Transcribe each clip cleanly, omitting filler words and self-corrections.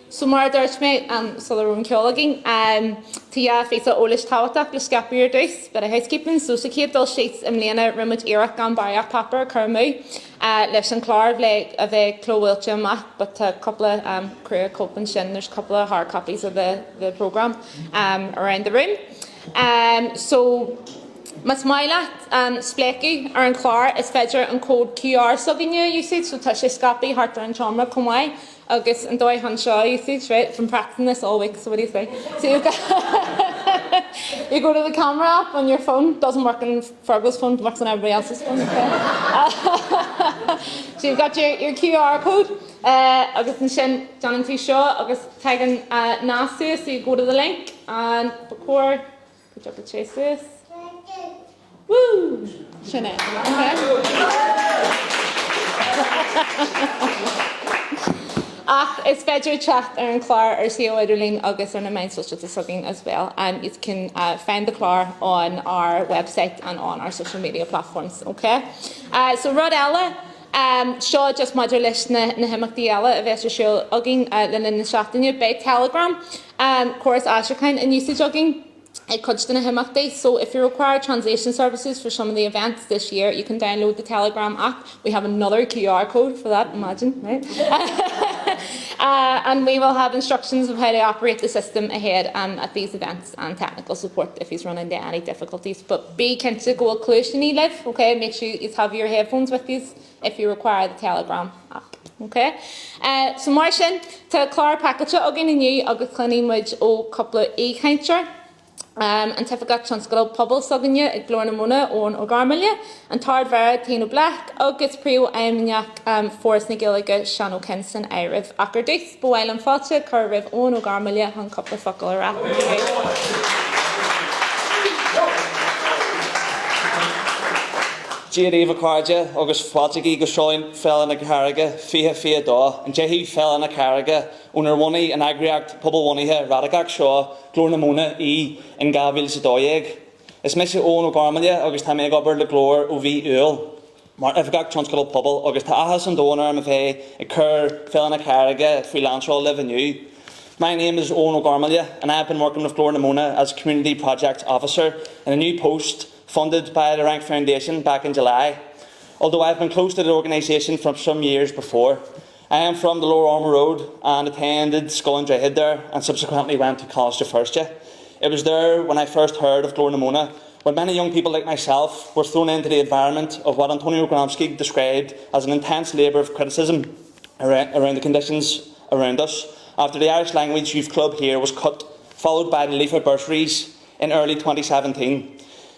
So mar dúirt mé so le rún ceolagin tí fésa ólis táhaach le scapaíor dús but a housekeeping so sa céad dul sheets mléana rimid iarach gan baiach papar chomh leis an chlár a bheith clóhailte maith but a couple of career coping Sinn there's a couple of hard copies of the programme around the room. So Mas maile spléici ar an chlár is féidir an cód QR suginne usage so tá sé scapaí hartar an teamra chomh agus an dóid han seo usage right from practicing this all week so what do you say? So you go to the camera app on your phone doesn't work on Fergal's phone works on everybody else's phone okay? So you've got your QR code agus an sin John and seo agus tagan nasú so you go to the link and before good job to chase this. Woo! Sinné. Okay. It's féidir chat ar an chlár ar CO Idirlín agus ar na main social sugging as well and you can find the chlár on our website and on our social media platforms, okay? So rud eile seo just maidir leis na himachtaí eile a bheits Sheol agin le na seachtainne by Telegram chorus Asherkind and usage agin it comes to himachtaí. So if you require translation services for some of the events this year, you can download the Telegram app. We have another QR code for that, imagine, right? And we will have instructions of how to operate the system ahead at these events and technical support if he's running into any difficulties. But be kind to go close to live, okay? Make sure you have your headphones with you if you require the Telegram app. Okay? So mar sin, tá chlár package agin inniu agus clunní muid ó coupla échaintear. And tyfagach Chonscoil Pobal suginne ag Glór na Móna Eoghan Ó Garmaile and Ardmhéara Christina Black agus Príomhfheidhmeannach Fhoras na Gaeilge Seán Ó Coinn san Deireadh achar dús bhfuil an fáilte Chóir Bhunscoil Ó Garmaile an coupla focail ar Deireadh Carraige agus fátaí go Seán Féile na Carraige fihe dá an Deireadh Féile na Carraige únar bhainaí an agriacht pobal bhainaithe radagach seo Glór na Móna in Gaeilge sa Dhuibh. Is mis Eoghan Ó Garmaile agus tá méid obair le Glór ó bhí uil. Mar ifigach Chonscoil Pobal agus tá ahas an dónar am a bheith I Chóir Féile na Carraige freelancer live anew. My name is Eoghan Ó Garmaile and I have been working with Glór na Móna as Community Project Officer in a new post funded by the Rank Foundation back in July. Although I have been close to the organisation from some years before. I am from the Lower Armour Road and attended school in Deireadh there and subsequently went to college to first year. It was there when I first heard of Glór na Móna, when many young people like myself were thrown into the environment of what Antonio Gramsci described as an intense labour of criticism around the conditions around us, after the Irish Language Youth Club here was cut, followed by the Leafa bursaries in early 2017.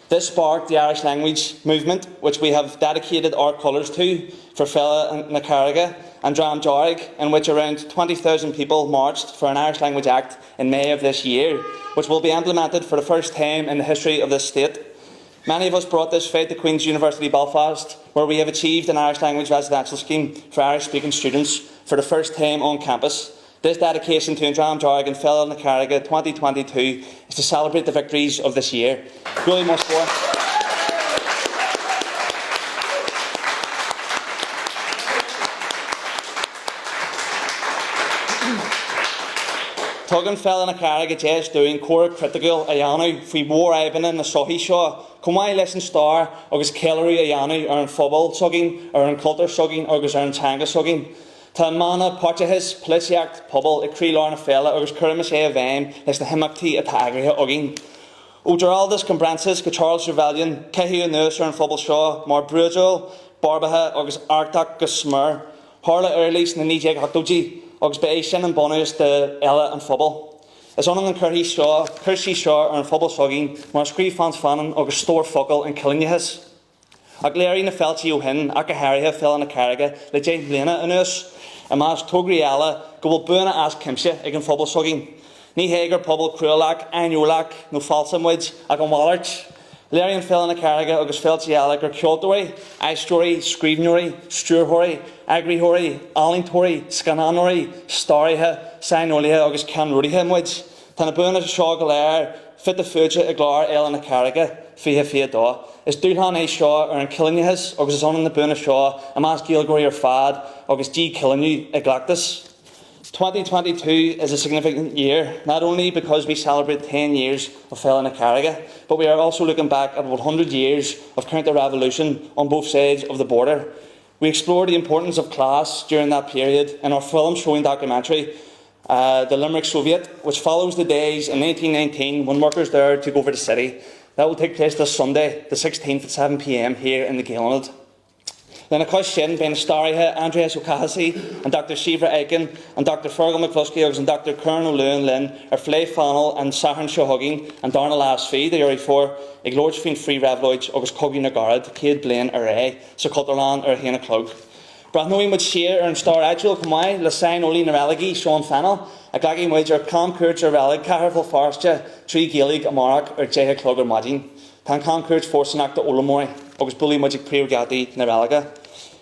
This sparked the Irish language movement, which we have dedicated our colours to for Féile na Carraige and Dramjorg, in which around 20,000 people marched for an Irish Language Act in May of this year, which will be implemented for the first time in the history of this state. Many of us brought this fight to Queen's University Belfast, where we have achieved an Irish language residential scheme for Irish-speaking students for the first time on campus. This dedication to Dramjorg and Féile na Carraige 2022 is to celebrate the victories of this year. Really much for. Tugan Féile na Carraige is doing core critical ayanu fi war ibana na sohi seo. Comhairleoir lesson star agus celery ayanu ar an Pobal sugging ar an culture sugging agus ar an tanga sugging. Tá mana páirteas polisiacht Pobal I Móna Féile agus curmas a bhain leis na himachtaí atá agrithe agin. Ó Geraldus Combrances go Charles Rebellion ceithí an nuas ar an Pobal seo mar brúdul, barbathe agus artach go smur, hála earlís na nídéag hachtóidí agus ba é sin an bonus de eile an Pobal. Is an cursaí seo ar an Pobal sogin mar scríb fans fanan agus stór focail an cilniuchas. Ag léirí na feltí ó hin ach a háirithe Féile na Carraige le dé bliana anuas. A más tógraí eile go bhfuil buaina as cimse ag an Pobal sogin. Ní hégur Pobal cruúlach, ainolach nó falsa muid ag an bhallairt. Léirí an Féile na Carraige agus feltí eile gur ceoltóirí, aistóirí, scríbneoirí, stúrthóirí, agritheoirí, alíntóirí, scananóirí, stáirithe, sainolaithe agus ceanrúdaithe muid. Tá na buaina seo go léir fit a fuide a Glór Féile na Carraige fihe dá. Is dúlhan é seo ar an cilniuchas agus is an na buaina seo a más Gaeilge ar fad agus dí cilniú ag gleachtas. 2022 is a significant year, not only because we celebrate 10 years of Féile na Carraige, but we are also looking back at 100 years of counter-revolution on both sides of the border. We explore the importance of class during that period in our film-showing documentary, The Limerick Soviet, which follows the days in 1919 when workers dared to go over the city. That will take place this Sunday, the 16th at 7 p.m. here in the Gaeilge. Then, of course, Sinn Féin tSléibhe, Andreas O'Cahasy, and Dr. Shivra Aiken, and Dr. Fergal McCluskey, and Dr. Kern O'Loon Lynn, are Flay Fannel and Sahan Shohugging, and Darna Last Fee, the Uri for a Glór Fin Free Revloids, August Coggy Nagarad, Cade Blaine Array, Socotterland, or Hena Clug. Brathnowing would share and star actual Comhairleoir Shinn Féin, Nareligi, Seán Fennel, a Glaggy muid or Conchúr Torbóid, Carraige Forstja, Tree Gaeilge, Amarach, or Jeha Clug or Majin. Tan Conchúr Forsenach to Olamori, August Bully Magic Priorgati, Nareliga.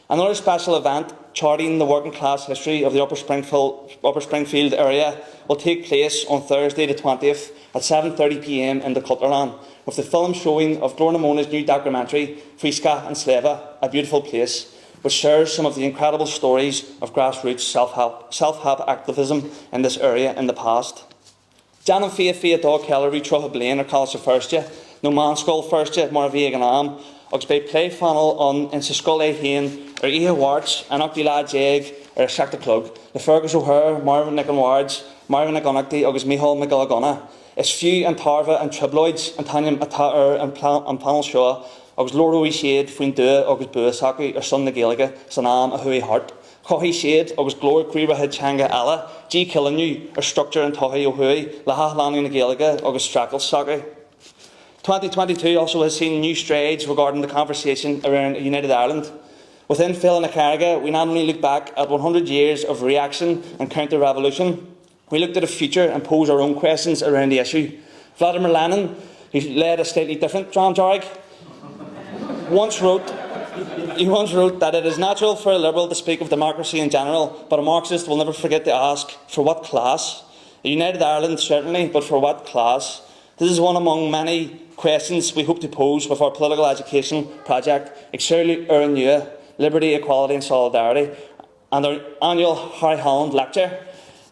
Another special event, charting the working class history of the Upper Springfield area, will take place on Thursday the 20th at 7:30 p.m. in the Cutlerland, with the film showing of Glór na Móna's new documentary, Frisca and tSléibhe, A Beautiful Place, which shares some of the incredible stories of grassroots self-help activism in this area in the past. Jan Fia Dog Kellery Troha Blaine or Councillor Firstja, No Manskull Firstja, Eoghan Ó Agus bei play funnel on in Siscoll Hain or Ihe Warts and Octila Jeg or Shakta Clug, the Fergus O'Hare, Marvin Nick Wards, Marvin Niconacti, August Mihal McGallagona, is few and Tarva and Tribloids and Tanyam Atar and Panel Shaw, August Loro Shade, Fuinde, August Buasaki or Son the Gaeilge, Sanam a Hui Hart, Cohi Shade, August Glór, Creeba Head Changa Ella, G Killinyu or Structure and Tohi O'Hui, Laha Lani the Gaeilge, August Strackle Saki. 2022 also has seen new strides regarding the conversation around United Ireland. Within Féile na Carraige, we not only look back at 100 years of reaction and counter-revolution, we looked at the future and posed our own questions around the issue. Vladimir Lenin, who led a slightly different dramaturg, once wrote that it is natural for a liberal to speak of democracy in general, but a Marxist will never forget to ask, for what class? A united Ireland, certainly, but for what class? This is one among many questions we hope to pose with our political education project, Exerlu Nua, Liberty, Equality and Solidarity, and our annual Harry Holland lecture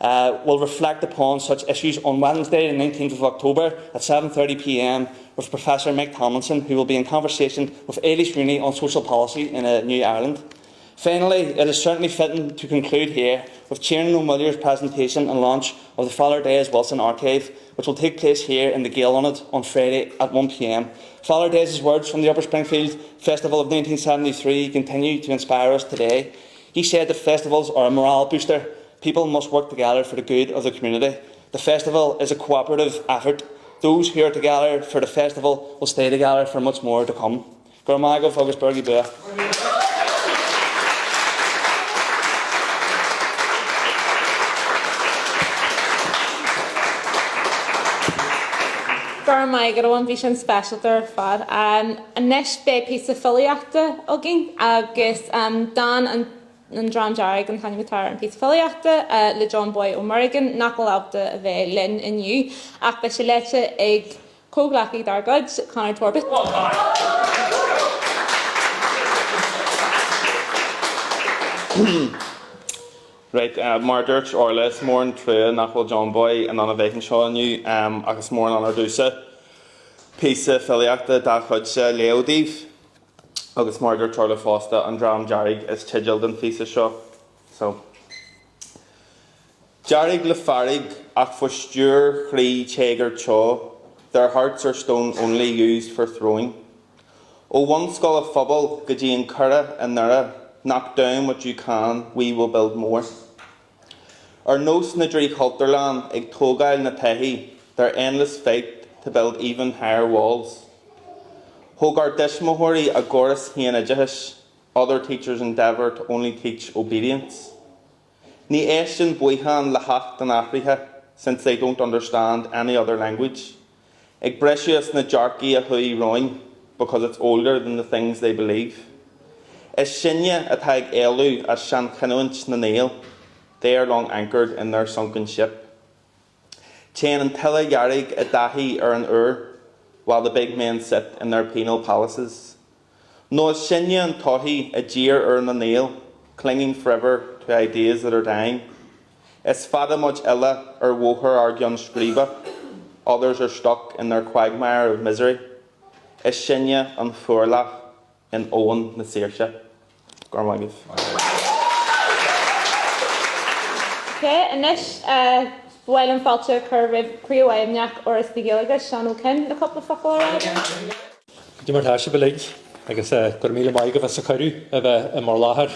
will reflect upon such issues on Wednesday, the 19th of October at 7:30 p.m. with Professor Mike Tomlinson, who will be in conversation with Eilish Rooney on social policy in a New Ireland. Finally, it is certainly fitting to conclude here with Tiernan O'Muller's presentation and launch of the Father Days Wilson Archive, which will take place here in the Gaeilge on Friday at 1 p.m. Father Days' words from the Upper Springfield Festival of 1973 continue to inspire us today. He said that festivals are a morale booster. People must work together for the good of the community. The festival is a cooperative effort. Those who are together for the festival will stay together for much more to come. Gormagov August Bergi Bua. Garmaile go an bhí sin specialtar fad. Anis be piece of filiachta agin agus Dan an Dramjarrig an Tanimatar an piece of filiachta le John Boy O'Murrigan nachol alta a bheith lin iniu ach be se leite ag cóglachaí dargad Conchúr Torbóid. Right, mar dúirt Órla is mór an trua nachhfuil John Boy an anna bheith an seo aniu agus mór an anna dúsa píosa filiachta dá chuidse leodíh agus mar dúirt Órla fásta an drám dearg is tideal den físa seo. So, dearg le farrig ach for stúr chrí tégar cho, their hearts are stone only used for throwing. O one skull of Pobal, go dtí an Carraige and Nara, knock down what you can, we will build more. Our nose na drí Culterland ag tógáil na pehi, their endless fight to build even higher walls. Hogar dishmohori agoras hiena jihish, other teachers endeavour to only teach obedience. Ní eishin buihan lahacht an Afriha, since they don't understand any other language. Ag bresius na jarki a hui roin, because it's older than the things they believe. Is Shinya at Hag Elu as Shan Canoinch na nail, they are long anchored in their sunken ship. Chain and Tilla Yarig a Dahi or an while the big men sit in their penal palaces. No is Shinya and Tohi a jeer or na nail, clinging forever to ideas that are dying. Is fada much illa woher argion scriba. Others are stuck in their quagmire of misery. Is Sinne an Órla in Eoghan na Saoirse. Garmaith. Okay, and this while I'm falter Príomhfheidhmeannach or is the Gaeilge Seán Ó Coinn a couple of football Di mar táise belig, agus gur míle maigh a sacaru a bheith mar láthair.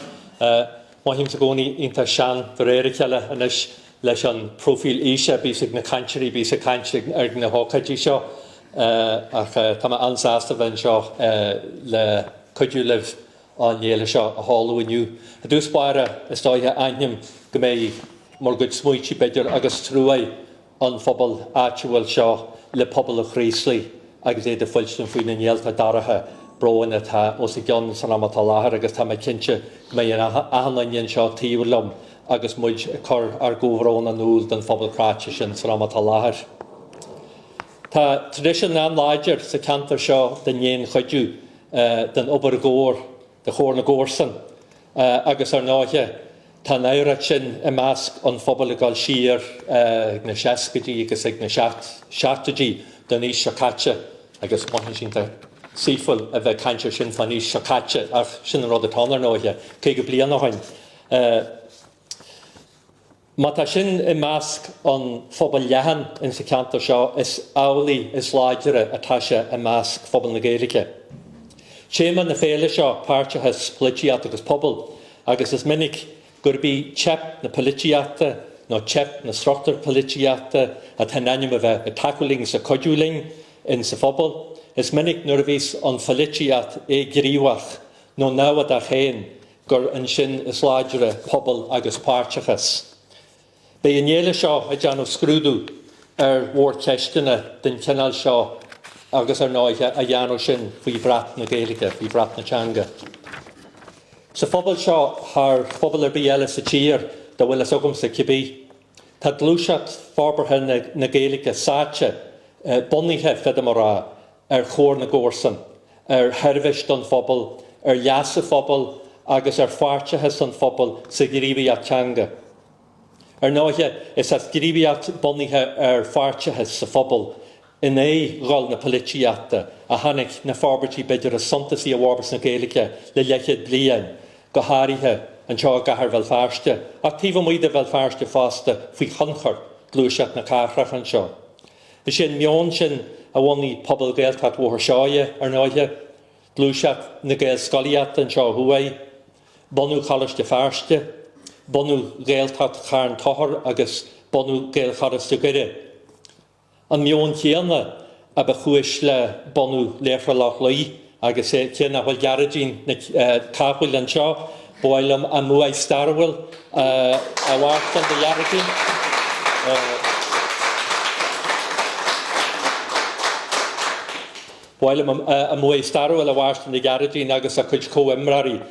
Máithim sa gcónaí ionta Seán do réir ceile anis leis an profil íse bísig na cantirí bísig cantirí ar na hócaidí seo ach tá ansásta bhain seo le coidú libh an dhéile seo a háú iniu. A dús baire is dáithe aithnim go mé mar good smuoití beidir agus trúaid an phobal áitiúil seo le pobal a chríoslaí agus é de fuilstin faoin na néalta daratha broin atá os I gceann san am atá láthair agus tá mé cinnte mé an ahannaíonn seo tíomhlumm agus muid chur ar gomhrón an úl den phobal cráte sin san am atá láthair. Tá tradition an láidir sa cantar seo den néon chuidú den obair Glór, de chóir na Górsan, agus ar náithe tá naire sin I measc an phobal a gáil siar na seascadí agus ag na seachtadí den níos seacate agus maithim sin sífuil a bheith cantir sin fan níos seacate ar sin an rud atá ar náithe cé go bliain áhain. Má tá sin I measc an phobal leathan in sa cantar seo is álaí is láidere atá se I measc phobal na Gaeilge. Séman na féile seo páirtethe polítíocht agus pobal agus is minic gur bí cheap na polítíochta nó cheap na struchtúr polítíochta a tananim a bheith tackling sa codúling in sa phobal. Is minic nuair a bhís an polítíocht gríomhach nó náhad a chéin gur an sin is láidere pobal agus páirtechas. Bé an néile seo a deanú scrúdú ar mhór ceistena den ceanal seo agus ar náithe a dheanú sin faoi bhreat na Gaeilge, faoi bhreat na teanga. Sa phobal seo thar phobal ar bíile sa tír de bhfuil is ogam sa cibí. Tá dlúiseacht forbartha na Gaeilge sáte bunaithe fedamara ar chóir na Górsan, ar herbhis don phobal, ar leasa phobal agus ar fáirtethe san phobal sa gríomhaíocht teanga. Ar náithe is as gríomhaíocht bunaithe ar fáirtethe sa phobal in é gáil na polítíochta a tháinig na forbartí beidir a sontasí a bharbas na Gaeilge le leichead bliain go háirithe an seo gahar bhfuil fearste ach tíomh muid a bhfuil fearste fásta faoi chonchur glúiseacht na Carraige an seo. Is sin meon sin a bhhaí pobal Gaeltacht mhór seoide ar náithe glúiseacht na Gael scolaíocht an seo thuaidh, bonú chalaiste fearste, bonú Gaeltacht chairn tothar agus bonú Gael charaiste gire. An meon chéanna a be chuis le bonú léifre lách laí agus é chéanna bhfuil gearadín na cábhail an seo bhailim a muid starhfuil a bhhairtan de gearadín. Bhailim a muid starhfuil a bhhairtan de gearadín agus a chuid comhairleoirí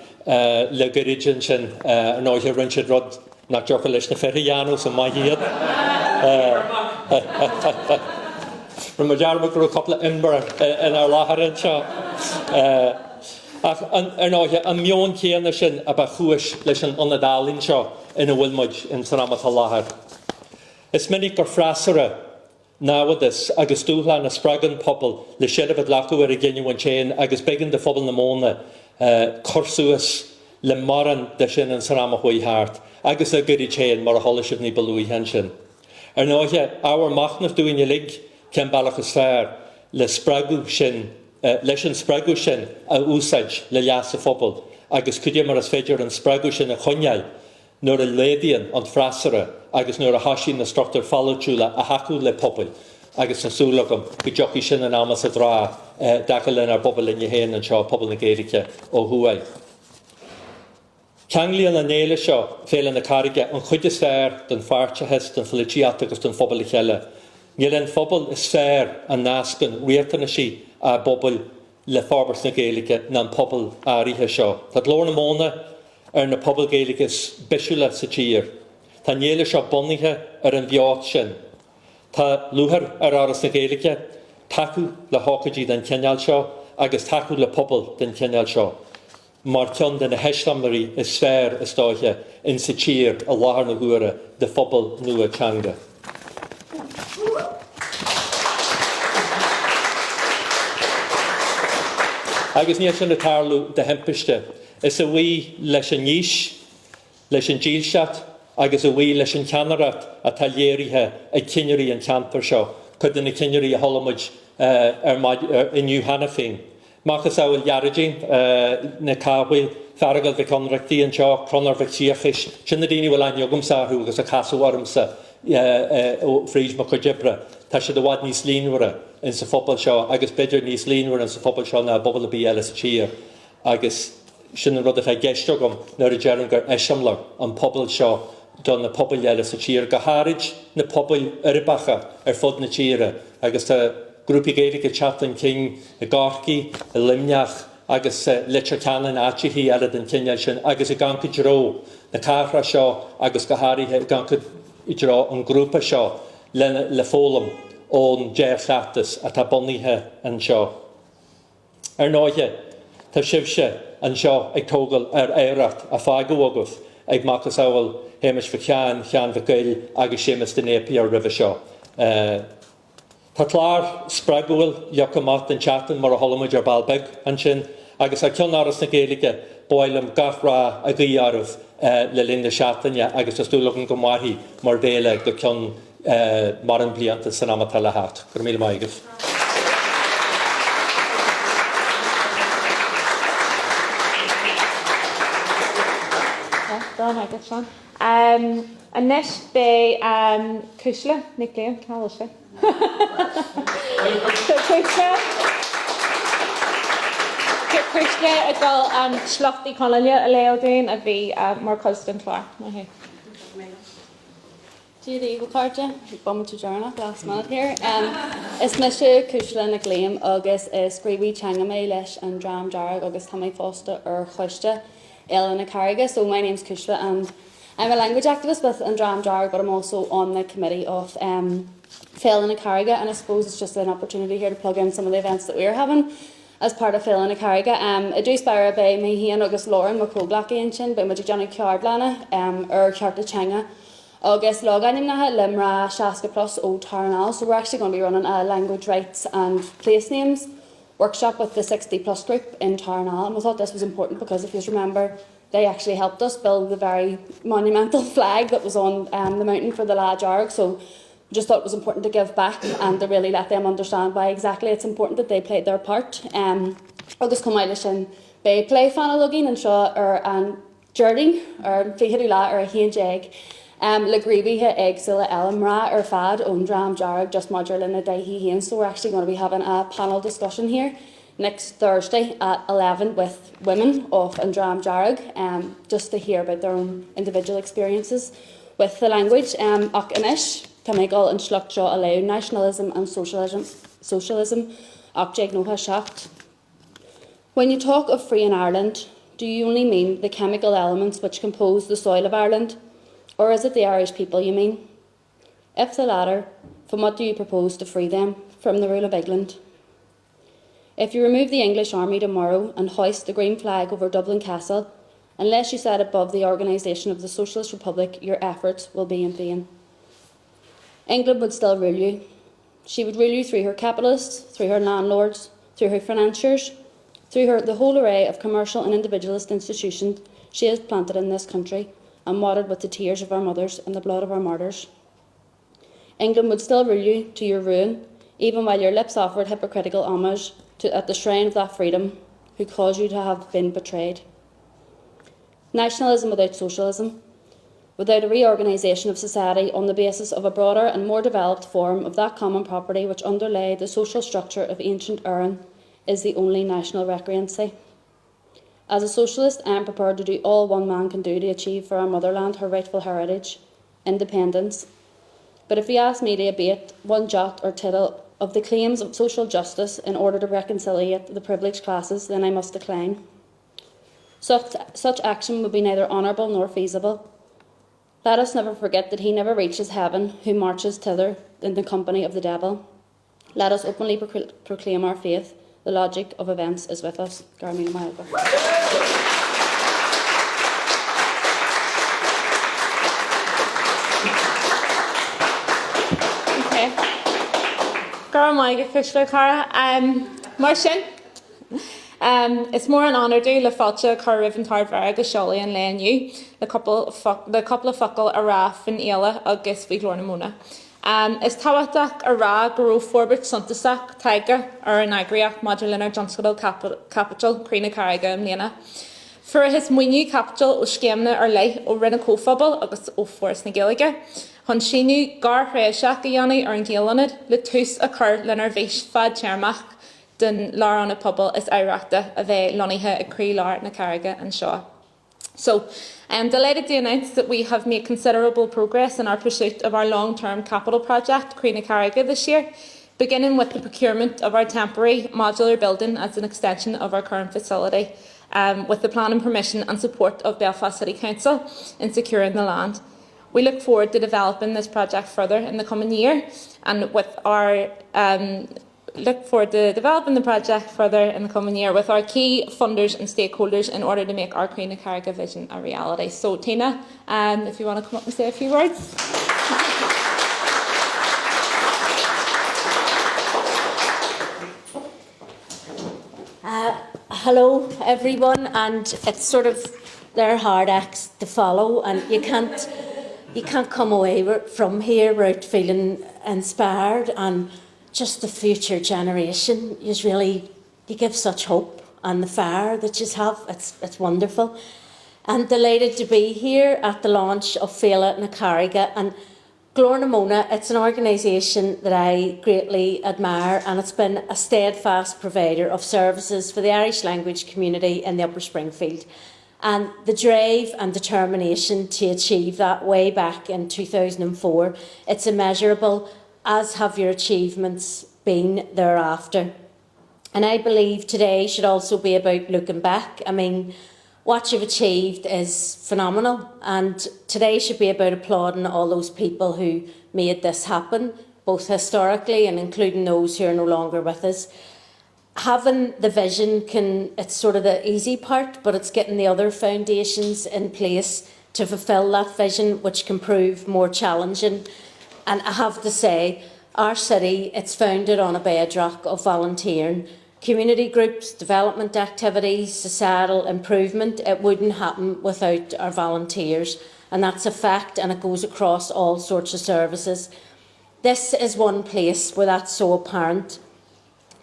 le gairidjin sin ar náithe rinsead rud nach deocha leis na ferriánú sa maithiad. Rum mar dearmach gur a coppla imbar in ar láthair an seo. Ar náithe an meon chéanna sin a ba chuis leis an onadálinn seo ina bhfuil muid in san amat a láthair. Is minic gur freasara náhadas agus dúthla na spragan pobal le seirbh leacu ar a gcinnehain chéin agus began de phobal na Móna corsuas le maran de sin an san amach chuí thart agus a gurí chéin mar a tholasibh ní balúí hen sin. Ar náithe áhar machnamh dúine lig cen bailachas fearr le spragu sin leis an spragu sin a úsáid le leasa phobal agus cuidir mar as féidir an spragu sin a chonneil nuair a lédaíonn an freasara agus nuair a hasín na struchtúr fallúile a hacu le pobal agus an súlagam go deochaí sin an amas a drá dacalinn ar bobal in héin an seo pobal na Gaeilge ó thuaidh. Ceanglíonn an néile seo féile na Carraige an chuid is fearr den fáirtethes den polítíocht agus den phobal cheile. Níl phobal is fearr an nascan riachtainna sí a bobal le forbars na Gaeilge na an pobal áirithe seo. Tá Glór na Móna ar na pobal Gaeilge bisisiúla sa tír. Tá néile seo bunaithe ar an bheát sin. Tá luthar ar áras na Gaeilge, tacu le hócaidí den ceanneal seo agus tacu le pobal den ceanneal seo. mar ceann den na heislamnaí is sfeir is stáithe in sa tír a láthair na huaire de phobal nua teanga. Agus níos sin na tarlú de hempiste, is a bhí leis an níos, leis an díalseat, agus a bhí leis an ceannarat a talléirithe ag cineirí an ceantar seo, chud na cineirí a tholamid inniu hana féin. Machas áil Carraige na cábhail fergal bheith Conradh an seo, Conradh bheith tíochis, sin na daoine bhfuil an jogamsárú agus a casú ormsa ó phríos mo chuidibre, tá sé do bhhaid níos líonmhara in sa phobal seo, agus beidir níos líonmhara in sa phobal seo na bobal a bí eile sa tír, agus sin an rud a bheith geistogam nar a dearan gur eiseamlar an pobal seo don na pobal eile sa tír, go Carraige na pobal Iribacha fud na tíre, agus tá grúpi Gaeilge chatan king a Garci, a Limneach, agus litir canan áitií eile den cinneil sin, agus a ganca dró na Carraige seo, agus go Haríthe ganca dró an grúpa seo le Fóram ón déirchleachtas a tá buníthe an seo. Náithe, tá sibse an seo ag tógal éireacht a fágu agus ag machas áil héimis fa chean fa Gaeilge agus sémas den épi ar ribh seo. Tá clár spragúil jochamat an chatan mar a tholamid ar balbeg an sin, agus a ceann áras na Gaeilge báilm gafrá a gíarmh le linda seatanne agus is dúlagan go maithí mar bhéile go ceann mar an blianta san amata le hat. Gur míle maigah. Seán. And next be Cuisle Nic Liam, Calliste. Cuisle a gal slachtaí Conradh a leodún a bhí mar constant chlár. Judy Carraige, bum to journal last minute here. Is Mr. Cuisle Nic Liam agus is Scríbhí Teangamé leis an Dram Dearg agus Tá Fósta ar Chuiste Órla Nic Oirc. So my name's Cuisle and I'm a language activist with an Dram Dearg, but I'm also on the committee of Féile Nic Oirc, and I suppose it's just an opportunity here to plug in some of the events that we're having as part of Féile Nic Oirc. I do spire by me here agus Ghlór and Macoglack ancient by muid Johnny Cardlana Charta Changa. August Logan Limra Shaska Plus Old Tarnal. So we're actually going to be running a language rights and place names workshop with the 60+ group in Tarnal. And we thought this was important because if you remember, they actually helped us build the very monumental flag that was on the mountain for the Lá Dearg. So we just thought it was important to give back and to really let them understand why exactly it's important that they played their part. August Comhairleoir Shinn Féin play fanalogin and shaw or an journey or fihirula or a hinjeg. Le Gríbíthe éagsúla elamrá ar fad ón Dram Dearg just module in a day he. So we're actually going to be having a panel discussion here next Thursday at 11 with women of an Dram Dearg, just to hear about their own individual experiences with the language. Ach inish, Camigal and Schluck Shaw allow nationalism and socialism, ach jeg no ha shaft. When you talk of free in Ireland, do you only mean the chemical elements which compose the soil of Ireland? Or is it the Irish people you mean? If the latter, from what do you propose to free them from the rule of England? If you remove the English army tomorrow and hoist the green flag over Dublin Castle, unless you set above the organisation of the Socialist Republic, your efforts will be in vain. England would still rule you. She would rule you through her capitalists, through her landlords, through her financiers, through the whole array of commercial and individualist institutions she has planted in this country and watered with the tears of our mothers and the blood of our martyrs. England would still rule you to your ruin, even while your lips offered hypocritical homage at the shrine of that freedom who caused you to have been betrayed. Nationalism without socialism, without a reorganisation of society on the basis of a broader and more developed form of that common property which underlay the social structure of ancient Erin, is the only national recreancy. As a socialist, I am prepared to do all one man can do to achieve for our motherland her rightful heritage, independence. But if you ask me to abate one jot or tittle of the claims of social justice in order to reconciliate the privileged classes, then I must decline. Such action would be neither honourable nor feasible. Let us never forget that he never reaches heaven who marches thither in the company of the devil. Let us openly proclaim our faith The logic of events is with us. Garmaile Mailga. Okay. Garmaile Cuisle Cara. Mar sin. It's more an honour dú le fáilte Carraige and Ardmhéara agus Sheol an léniu, the couple of focail a rá fan Éile agus bhí Glór na Móna. Is táhaach a rá go raibh forbairt suntasach taige ar an agriach Modulin Johnscoil Capital Príomhfheidhmeannach Carraige mbliana. For his muinniú capital ó scéamna ar lei ó rinne Pobal agus ó Foras na Gaeilge. Hon sinú Carraige a dhéanamh ar an Gaeilge le tús a chur lenar bhís fad tearmach den Lár an Pobal is éireachta a bheith lonithe a Chríomhleoir na Carraige and Seoladh. So, I'm delighted to announce that we have made considerable progress in our pursuit of our long-term capital project, Cuisle Nic Liam, this year, beginning with the procurement of our temporary modular building as an extension of our current facility, with the planning permission and support of Belfast City Council in securing the land. We look forward to developing this project further in the coming year, and with our with our key funders and stakeholders in order to make our Cuisle Nic Liam vision a reality. So, Tina, if you want to come up and say a few words. Hello, everyone, and it's sort of their hard acts to follow, and you can't come away from here without feeling inspired, and just the future generation is really, you give such hope, and the fire that you have, it's wonderful. I'm delighted to be here at the launch of Féile na Carraige, and Glór na Móna, it's an organisation that I greatly admire, and it's been a steadfast provider of services for the Irish language community in the Upper Springfield. And the drive and determination to achieve that way back in 2004, it's immeasurable, as have your achievements been thereafter. And I believe today should also be about looking back. I mean, what you've achieved is phenomenal, and today should be about applauding all those people who made this happen, both historically and including those who are no longer with us. Having the vision it's sort of the easy part, but it's getting the other foundations in place to fulfil that vision, which can prove more challenging. And I have to say, our city, it's founded on a bedrock of volunteering. Community groups, development activities, societal improvement, it wouldn't happen without our volunteers. And that's a fact, and it goes across all sorts of services. This is one place where that's so apparent.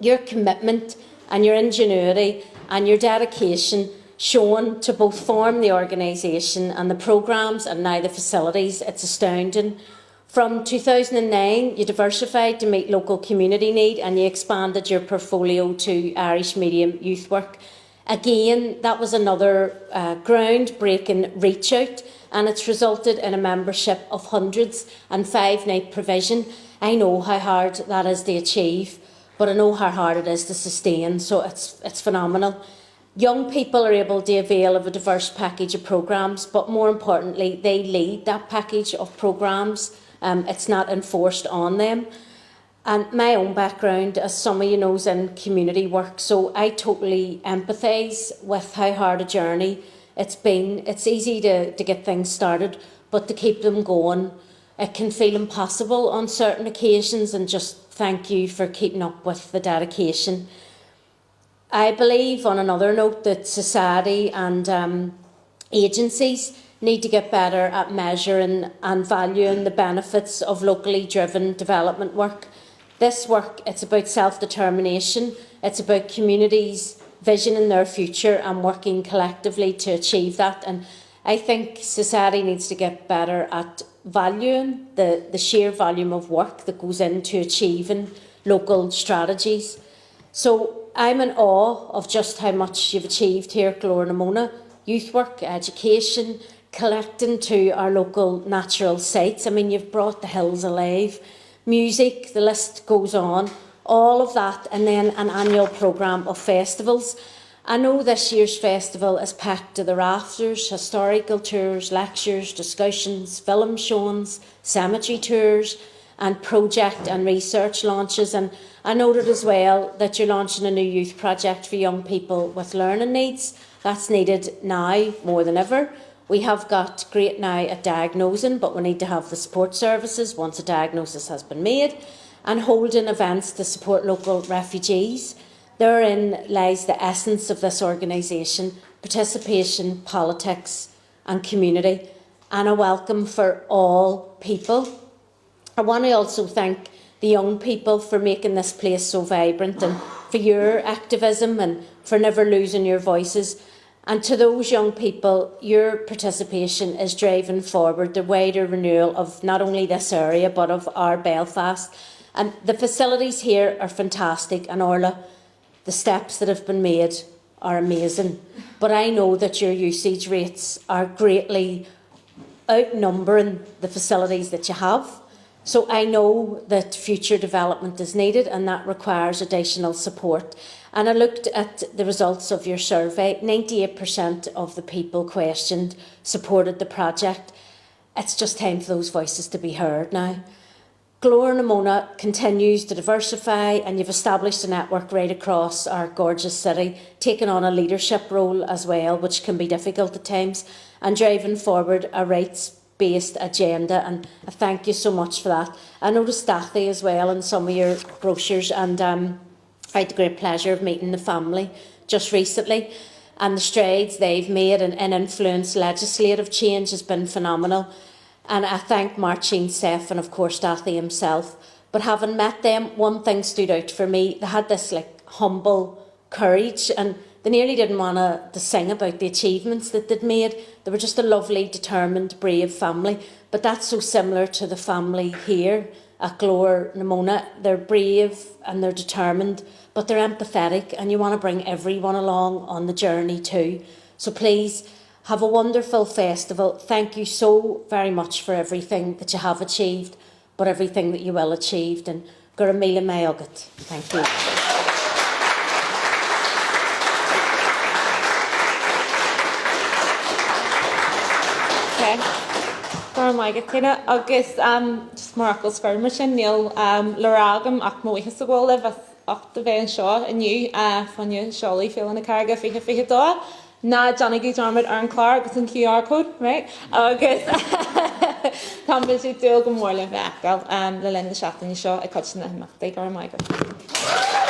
Your commitment and your ingenuity and your dedication shown to both form the organisation and the programmes and now the facilities, it's astounding. From 2009, you diversified to meet local community need, and you expanded your portfolio to Irish medium youth work. Again, that was another groundbreaking reach out, and it's resulted in a membership of hundreds and 5-night provision. I know how hard that is to achieve, but I know how hard it is to sustain, so it's phenomenal. Young people are able to avail of a diverse package of programmes, but more importantly, they lead that package of programmes. It's not enforced on them. And my own background, as some of you know, is in community work, so I totally empathise with how hard a journey it's been. It's easy to get things started, but to keep them going, it can feel impossible on certain occasions, and just thank you for keeping up with the dedication. I believe, on another note, that society and agencies need to get better at measuring and valuing the benefits of locally driven development work. This work, it's about self-determination, it's about communities visioning their future and working collectively to achieve that. And I think society needs to get better at valuing the sheer volume of work that goes into achieving local strategies. So I'm in awe of just how much you've achieved here at Glór na Móna. Youth work, education, collecting to our local natural sites. I mean, you've brought the hills alive. Music, the list goes on. All of that, and then an annual programme of festivals. I know this year's festival is packed to the rafters: historical tours, lectures, discussions, film showings, cemetery tours, and project and research launches. And I noted as well that you're launching a new youth project for young people with learning needs. That's needed now more than ever. We have got great now at diagnosing, but we need to have the support services once a diagnosis has been made, and holding events to support local refugees. Therein lies the essence of this organisation: participation, politics and community, and a welcome for all people. I want to also thank the young people for making this place so vibrant, and for your activism and for never losing your voices. And to those young people, your participation is driving forward the wider renewal of not only this area but of our Belfast. And the facilities here are fantastic, and Órla, the steps that have been made are amazing. But I know that your usage rates are greatly outnumbering the facilities that you have. So I know that future development is needed, and that requires additional support. And I looked at the results of your survey. 98% of the people questioned supported the project. It's just time for those voices to be heard now. Glór na Móna continues to diversify, and you've established a network right across our gorgeous city, taking on a leadership role as well, which can be difficult at times, and driving forward a rights-based agenda, and I thank you so much for that. I noticed Dathie as well in some of your brochures, and I had the great pleasure of meeting the family just recently, and the strides they've made and influence legislative change has been phenomenal. And I thank Marcin Seth and of course Dathie himself. But having met them, one thing stood out for me. They had this humble courage, and they nearly didn't want to sing about the achievements that they'd made. They were just a lovely, determined, brave family. But that's so similar to the family here at Glór na Móna. They're brave and they're determined, but they're empathetic, and you want to bring everyone along on the journey too. So please, have a wonderful festival. Thank you so very much for everything that you have achieved, but everything that you will achieve. And gur míle mé agat. Thank you. Okay. Gur maigat tína agus just marachil sperma sin níl le rágam ach maithas a gháil le ach do bheith an seo aniu fanne Seoladh Féile na Carraige fiche dá. Na Johnny G. Dermot ar an clár agus an QR code, right? Agus tá bhfuil siad dúil go mór le bheith le linn na seachtainna seo a coitina amach. Gur maigat.